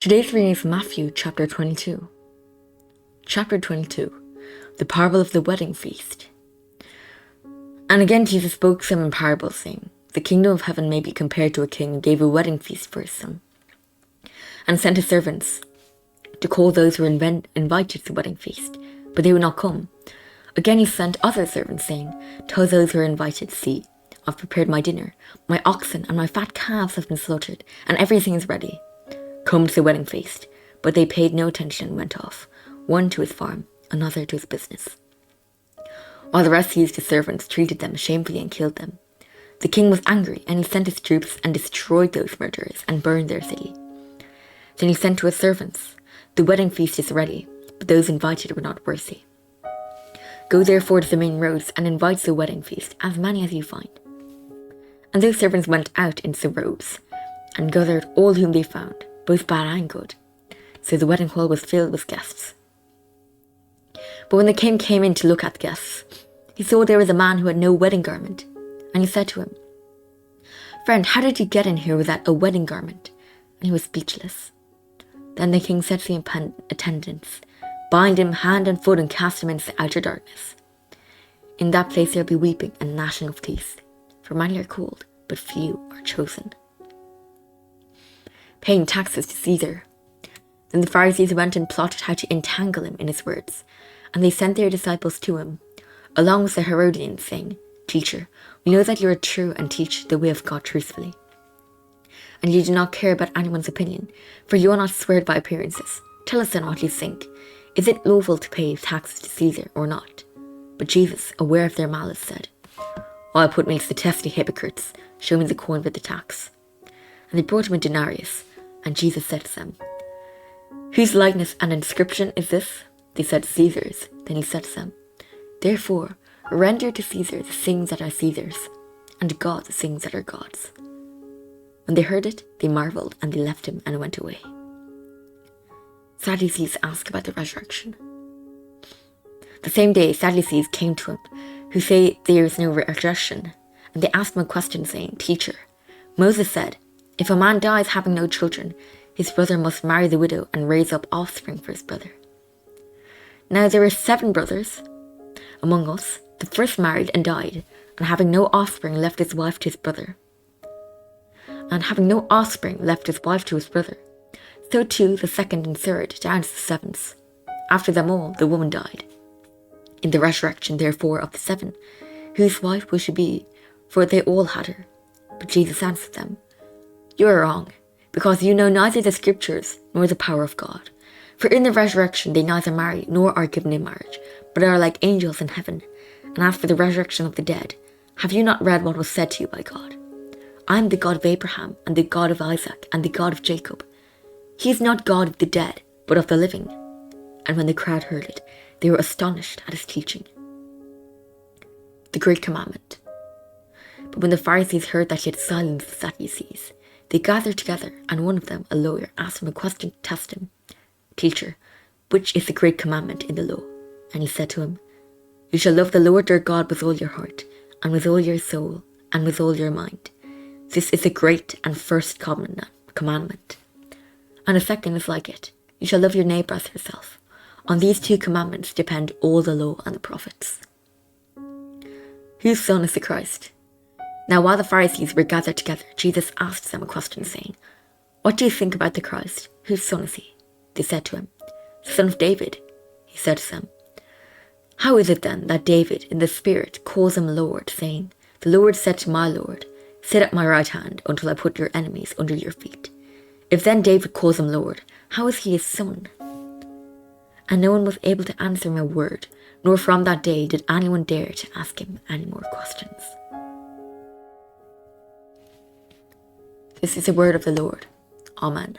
Today's reading is Matthew chapter 22. Chapter 22, the parable of the wedding feast. And again Jesus spoke some in parables, saying, The kingdom of heaven may be compared to a king who gave a wedding feast for his son, and sent his servants to call those who were invited to the wedding feast, but they would not come. Again he sent other servants, saying, Tell those who are invited, See, I've prepared my dinner. My oxen and my fat calves have been slaughtered, and everything is ready. Come to the wedding feast. But they paid no attention and went off, one to his farm, another to his business. While the rest seized his servants, treated them shamefully and killed them. The king was angry, and he sent his troops and destroyed those murderers and burned their city. Then he sent to his servants, The wedding feast is ready, but those invited were not worthy. Go therefore to the main roads and invite to the wedding feast as many as you find. And those servants went out into the roads and gathered all whom they found, both bad and good. So the wedding hall was filled with guests. But when the king came in to look at the guests, he saw there was a man who had no wedding garment. And he said to him, Friend, how did you get in here without a wedding garment? And he was speechless. Then the king said to the attendants, Bind him hand and foot and cast him into the outer darkness. In that place there will be weeping and gnashing of teeth, for many are called, but few are chosen. Paying taxes to Caesar. Then the Pharisees went and plotted how to entangle him in his words, and they sent their disciples to him, along with the Herodians, saying, Teacher, we know that you are true and teach the way of God truthfully. And you do not care about anyone's opinion, for you are not swayed by appearances. Tell us then what you think. Is it lawful to pay taxes to Caesar or not? But Jesus, aware of their malice, said, I put me to the test, you hypocrites. Show me the coin with the tax. And they brought him a denarius. And Jesus said to them, Whose likeness and inscription is this? They said, Caesar's. Then he said to them, Therefore, render to Caesar the things that are Caesar's, and to God the things that are God's. When they heard it, they marveled, and they left him and went away. Sadducees ask about the resurrection. The same day, Sadducees came to him, who say there is no resurrection, and they asked him a question, saying, Teacher, Moses said, If a man dies having no children, his brother must marry the widow and raise up offspring for his brother. Now there were 7 brothers among us. The first married and died, and having no offspring left his wife to his brother. And having no offspring left his wife to his brother. So too the second and third, down to the 7th. After them all, the woman died. In the resurrection, therefore, of the 7, whose wife will she be? For they all had her. But Jesus answered them, You are wrong, because you know neither the Scriptures nor the power of God. For in the resurrection they neither marry nor are given in marriage, but are like angels in heaven. And as for the resurrection of the dead, have you not read what was said to you by God? I am the God of Abraham, and the God of Isaac, and the God of Jacob. He is not God of the dead, but of the living. And when the crowd heard it, they were astonished at his teaching. The Great Commandment. But when the Pharisees heard that he had silenced the Sadducees, they gathered together, and one of them, a lawyer, asked him a question to test him. Teacher, which is the great commandment in the law? And he said to him, You shall love the Lord your God with all your heart, and with all your soul, and with all your mind. This is the great and first commandment. And the second is like it. You shall love your neighbour as yourself. On these 2 commandments depend all the law and the prophets. Whose son is the Christ? Now while the Pharisees were gathered together, Jesus asked them a question, saying, What do you think about the Christ? Whose son is he? They said to him, The son of David. He said to them, How is it then that David in the Spirit calls him Lord, saying, The Lord said to my Lord, Sit at my right hand until I put your enemies under your feet. If then David calls him Lord, how is he his son? And no one was able to answer him a word, nor from that day did anyone dare to ask him any more questions. This is the word of the Lord. Amen.